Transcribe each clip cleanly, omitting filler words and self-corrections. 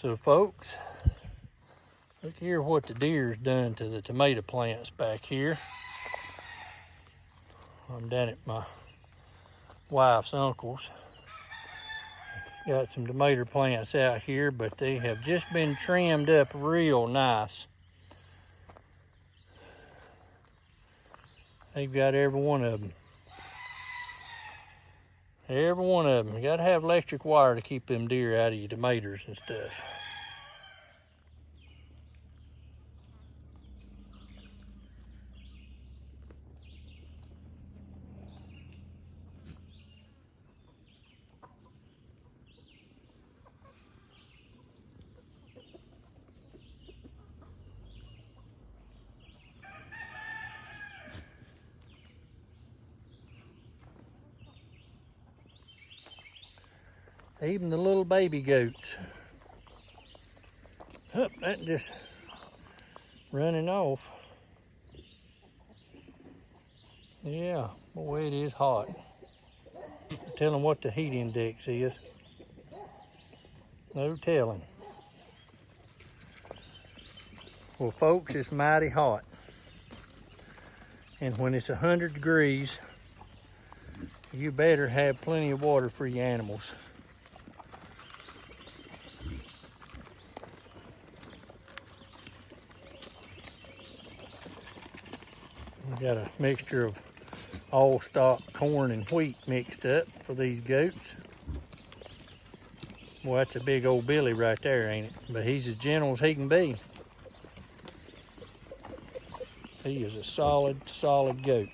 So folks, look here what the deer's done to the tomato plants back here. I'm down at my wife's uncle's. Got some tomato plants out here, but they have just been trimmed up real nice. They've got every one of them. Every one of them. You gotta have electric wire to keep them deer out of your tomatoes and stuff. Even the little baby goats. Oh, that just running off. Yeah, boy, it is hot. Tell them what the heat index is. No telling. Well, folks, it's mighty hot. And when it's 100 degrees, you better have plenty of water for your animals. Got a mixture of all stock corn and wheat mixed up for these goats. Well, that's a big old Billy right there, ain't it? But he's as gentle as he can be. He is a solid goat.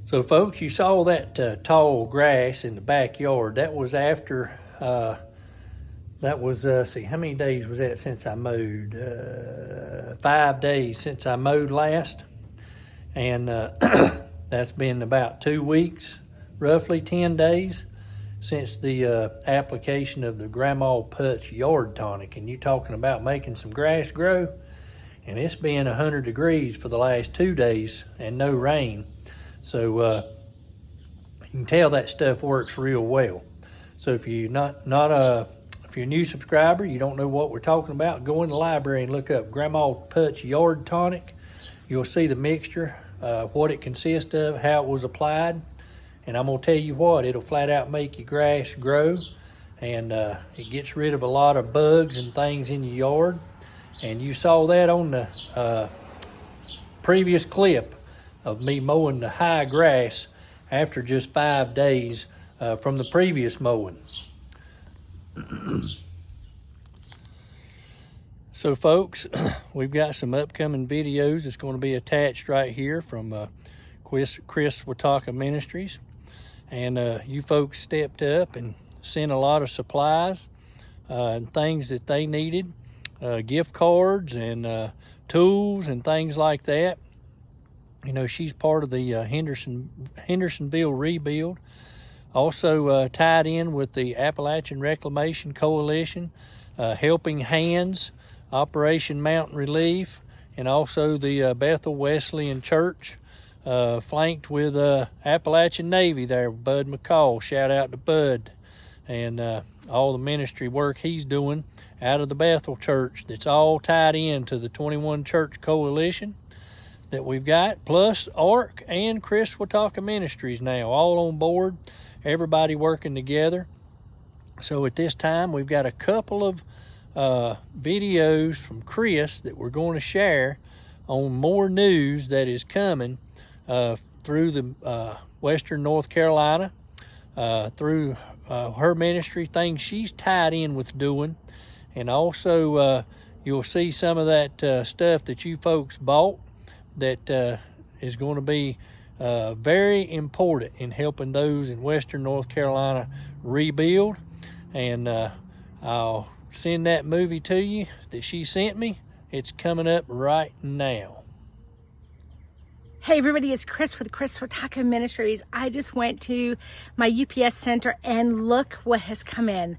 So folks, you saw that tall grass in the backyard. That was after, see, how many days was that since I mowed? 5 days since I mowed last. And that's been about 2 weeks, roughly 10 days since the application of the Grandma Putz yard tonic. And you talking about making some grass grow? And it's been 100 degrees for the last 2 days and no rain. So you can tell that stuff works real well. So if you're if you're a new subscriber, you don't know what we're talking about, go in the library and look up Grandma Putz yard tonic. You'll see the mixture, what it consists of, how it was applied, and I'm gonna tell you what, it'll flat out make your grass grow, and it gets rid of a lot of bugs and things in your yard. And you saw that on the previous clip of me mowing the high grass after just 5 days from the previous mowing. So folks, we've got some upcoming videos that's going to be attached right here from Kris Swiatocho Ministries. And you folks stepped up and sent a lot of supplies and things that they needed, gift cards and tools and things like that. You know, she's part of the Hendersonville rebuild. Also tied in with the Appalachian Reclamation Coalition, Helping Hands, Operation Mountain Relief, and also the Bethel Wesleyan Church, flanked with Appalachian Navy there, Bud McCall. Shout out to Bud and all the ministry work he's doing out of the Bethel church that's all tied into the 21 church coalition that we've got, plus ARK and Swiatocho Ministries now, all on board, everybody working together. So at this time, we've got a couple of videos from Kris that we're going to share on more news that is coming through the Western North Carolina, through her ministry, things she's tied in with doing. And also, you'll see some of that stuff that you folks bought that is going to be very important in helping those in Western North Carolina rebuild. And I'll send that movie to you that she sent me. It's coming up right now. Hey everybody, it's Kris with Swiatocho Ministries. I just went to my UPS center and look what has come in.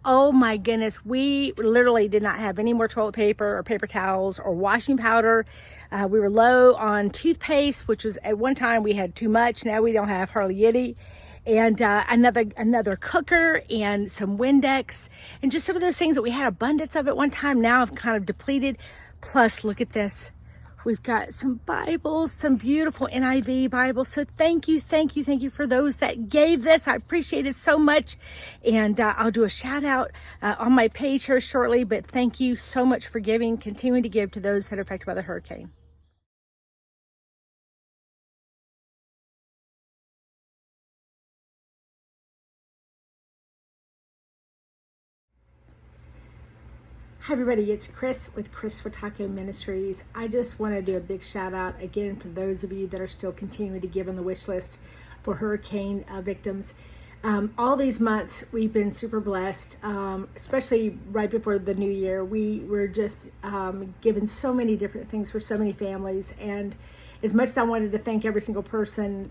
Oh my goodness, we literally did not have any more toilet paper or paper towels or washing powder. We were low on toothpaste, which was at one time we had too much. Now we don't have hardly any. And another cooker and some Windex and just some of those things that we had abundance of at one time. Now have kind of depleted. Plus, look at this. We've got some Bibles, some beautiful NIV Bibles. So thank you for those that gave this. I appreciate it so much. And I'll do a shout out on my page here shortly. But thank you so much for giving, continuing to give to those that are affected by the hurricane. Hi everybody, it's Kris with Swiatocho Ministries. I just want to do a big shout out again for those of you that are still continuing to give on the wish list for hurricane victims. All these months we've been super blessed, especially right before the new year. We were just given so many different things for so many families, and as much as I wanted to thank every single person,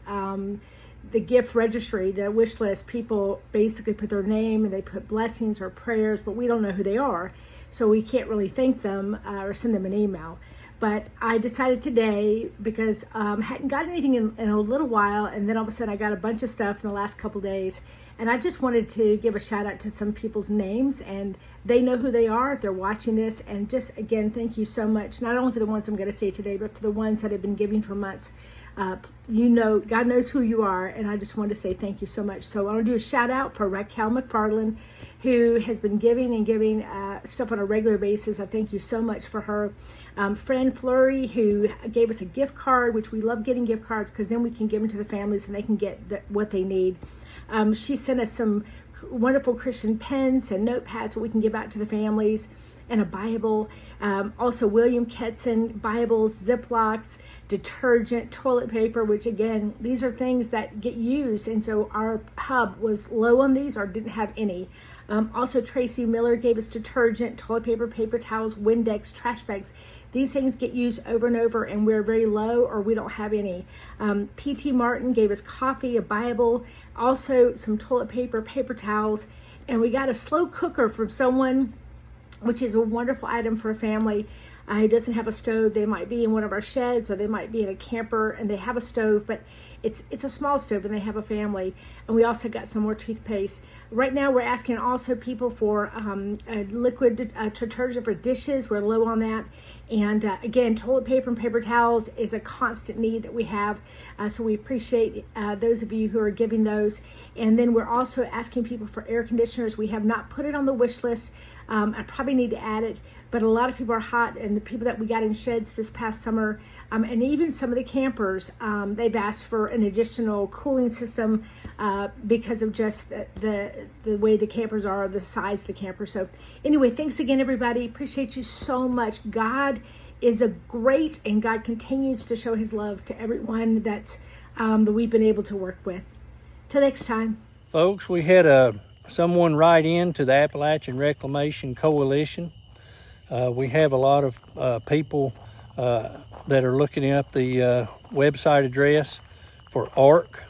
the gift registry, the wish list, people basically put their name and they put blessings or prayers, but we don't know who they are. So we can't really thank them or send them an email. But I decided today, because I hadn't got anything in a little while, and then all of a sudden I got a bunch of stuff in the last couple days, and I just wanted to give a shout out to some people's names, and they know who they are if they're watching this. And just again, thank you so much, not only for the ones I'm going to say today, but for the ones that have been giving for months. You know, God knows who you are, and I just wanted to say thank you so much. So I want to do a shout out for Raquel McFarland, who has been giving stuff on a regular basis. I thank you so much for her. Friend Flurry, who gave us a gift card, which we love getting gift cards because then we can give them to the families and they can get what they need. She sent us some wonderful Christian pens and notepads that we can give out to the families, and a Bible. Also William Ketson Bibles, Ziplocs, detergent, toilet paper, which again, these are things that get used. And so our hub was low on these or didn't have any. Also Tracy Miller gave us detergent, toilet paper, paper towels, Windex, trash bags. These things get used over and over and we're very low or we don't have any. P.T. Martin gave us coffee, a Bible, also some toilet paper, paper towels, and we got a slow cooker from someone, which is a wonderful item for a family who doesn't have a stove. They might be in one of our sheds or they might be in a camper and they have a stove, but it's a small stove and they have a family. And we also got some more toothpaste. Right now we're asking also people for a liquid detergent for dishes. We're low on that. And again, toilet paper and paper towels is a constant need that we have. So we appreciate those of you who are giving those. And then we're also asking people for air conditioners. We have not put it on the wish list. I probably need to add it, but a lot of people are hot, and the people that we got in sheds this past summer, and even some of the campers, they've asked for an additional cooling system because of just the way the campers are, the size of the camper. So anyway, thanks again, everybody. Appreciate you so much. God is a great, and God continues to show his love to everyone that we've been able to work with. Till next time. Folks, we had someone write in to the Appalachian Reclamation Coalition. We have a lot of people that are looking up the website address for ARK,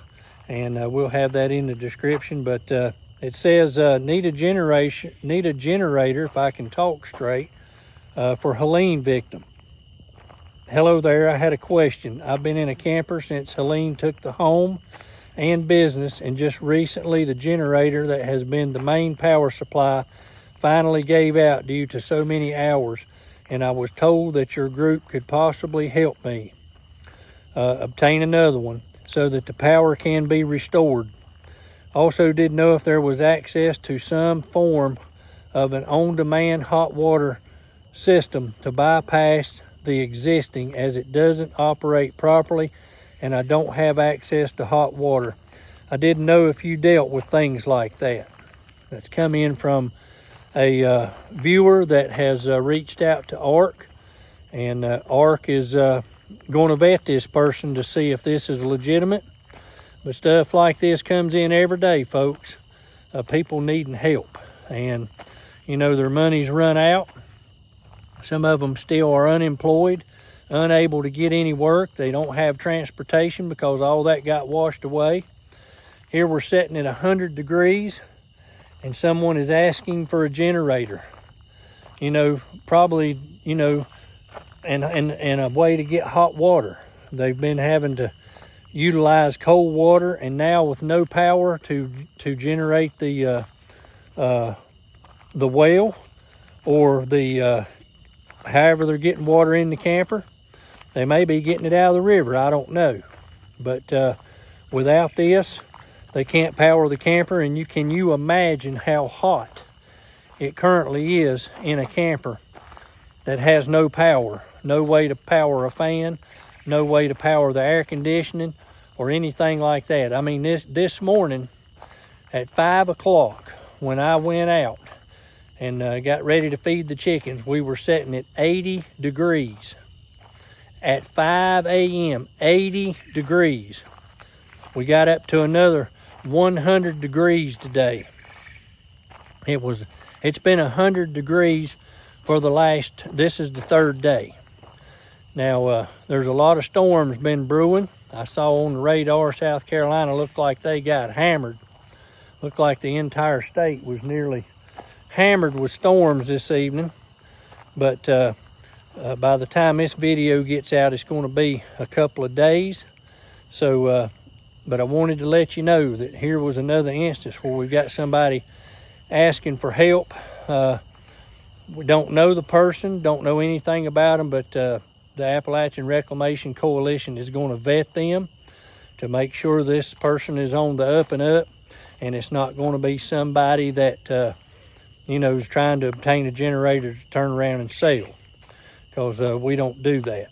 and we'll have that in the description. But it says need a generator, if I can talk straight, for Helene victim. Hello there, I had a question. I've been in a camper since Helene took the home and business, and just recently the generator that has been the main power supply finally gave out due to so many hours, and I was told that your group could possibly help me obtain another one so that the power can be restored. Also didn't know if there was access to some form of an on-demand hot water system to bypass the existing, as it doesn't operate properly and I don't have access to hot water. I didn't know if you dealt with things like that. That's come in from a viewer that has reached out to ARK, and ARK is going to vet this person to see if this is legitimate. But stuff like this comes in every day, folks. People needing help, and you know, their money's run out. Some of them still are unemployed, unable to get any work. They don't have transportation because all that got washed away. Here we're sitting at 100 degrees and someone is asking for a generator. You know, probably, you know, and a way to get hot water. They've been having to utilize cold water, and now with no power to generate the well or the however they're getting water in the camper. They may be getting it out of the river, I don't know. But without this, they can't power the camper, and can you imagine how hot it currently is in a camper that has no power, no way to power a fan, no way to power the air conditioning or anything like that. I mean, this morning at 5 o'clock when I went out and got ready to feed the chickens, we were sitting at 80 degrees. At 5 a.m., 80 degrees. We got up to another 100 degrees today. It's been 100 degrees for this is the third day. Now, there's a lot of storms been brewing. I saw on the radar, South Carolina looked like they got hammered. Looked like the entire state was nearly hammered with storms this evening. But by the time this video gets out, it's going to be a couple of days. So, but I wanted to let you know that here was another instance where we've got somebody asking for help. We don't know the person, don't know anything about them, but the Appalachian Reclamation Coalition is going to vet them to make sure this person is on the up and up, and it's not going to be somebody that you know, is trying to obtain a generator to turn around and sell, because we don't do that.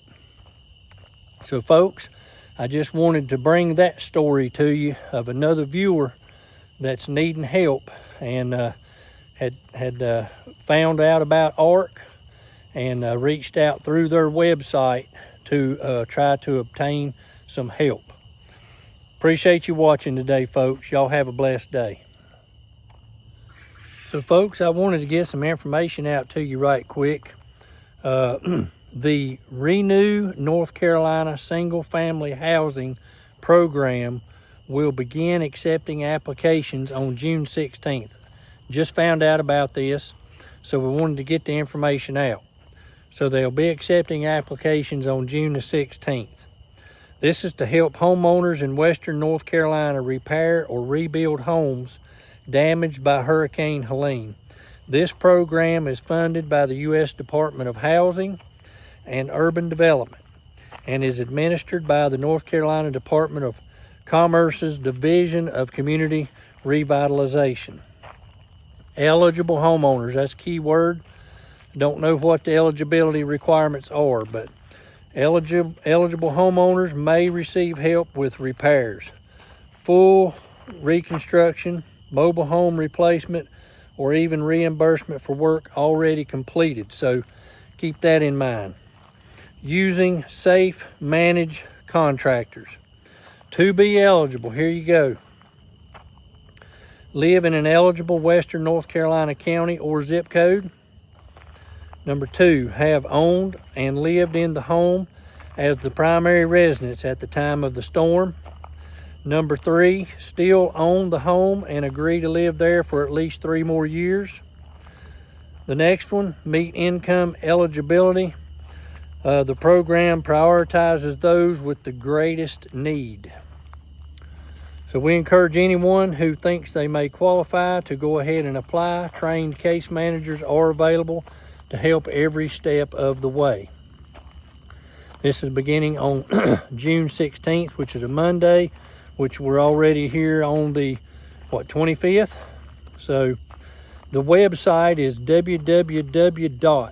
So folks, I just wanted to bring that story to you of another viewer that's needing help, and had found out about ARK and reached out through their website to try to obtain some help. Appreciate you watching today, folks. Y'all have a blessed day. So folks, I wanted to get some information out to you right quick. The Renew North Carolina Single Family Housing Program will begin accepting applications on June 16th. Just found out about this, so we wanted to get the information out. So they'll be accepting applications on June the 16th. This is to help homeowners in Western North Carolina repair or rebuild homes damaged by Hurricane Helene. This program is funded by the U.S. Department of Housing and Urban Development and is administered by the North Carolina Department of Commerce's Division of Community Revitalization. Eligible homeowners, that's key word. Don't know what the eligibility requirements are, but eligible homeowners may receive help with repairs, full reconstruction, mobile home replacement, or even reimbursement for work already completed. So keep that in mind. Using safe managed contractors. To be eligible, here you go. Live in an eligible Western North Carolina county or zip code. Number 2, have owned and lived in the home as the primary residence at the time of the storm. Number 3, still own the home and agree to live there for at least 3 more years. The next one, meet income eligibility. The program prioritizes those with the greatest need. So we encourage anyone who thinks they may qualify to go ahead and apply. Trained case managers are available to help every step of the way. This is beginning on June 16th, which is a Monday, which we're already here on the, 25th? So the website is www.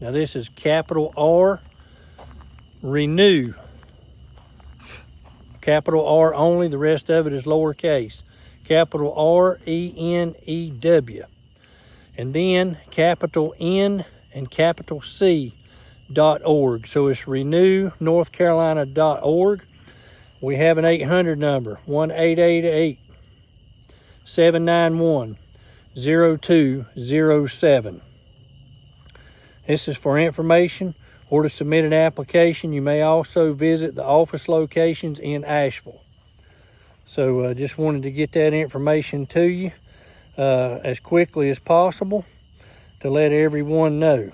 Now this is capital R, renew. Capital R only, the rest of it is lowercase. Capital RENEW. And then capital N and capital C.org. So it's renewnorthcarolina.org. We have an 800 number, 1-888-791-0207. This is for information or to submit an application. You may also visit the office locations in Asheville. So just wanted to get that information to you as quickly as possible to let everyone know.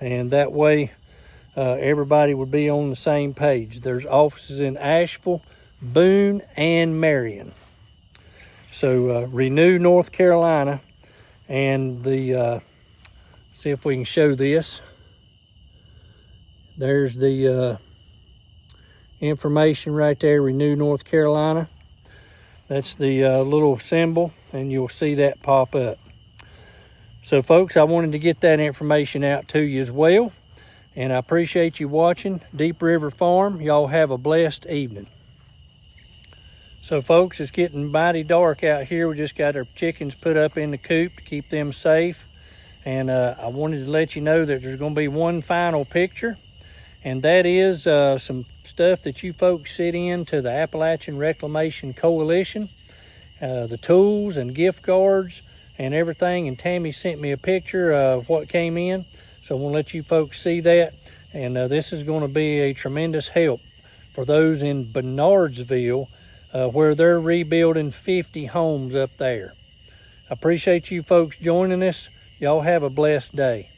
And that way everybody would be on the same page. There's offices in Asheville, Boone, and Marion. So Renew North Carolina, and the see if we can show this. There's the information right there, Renew North Carolina. That's the little symbol, and you'll see that pop up. So folks, I wanted to get that information out to you as well, and I appreciate you watching Deep River Farm. Y'all have a blessed evening. So folks, it's getting mighty dark out here. We just got our chickens put up in the coop to keep them safe. And I wanted to let you know that there's going to be one final picture. And that is some stuff that you folks sent in to the Appalachian Reclamation Coalition. The tools and gift cards and everything. And Tammy sent me a picture of what came in. So I want to let you folks see that. And this is going to be a tremendous help for those in Bernardsville, where they're rebuilding 50 homes up there. I appreciate you folks joining us. Y'all have a blessed day.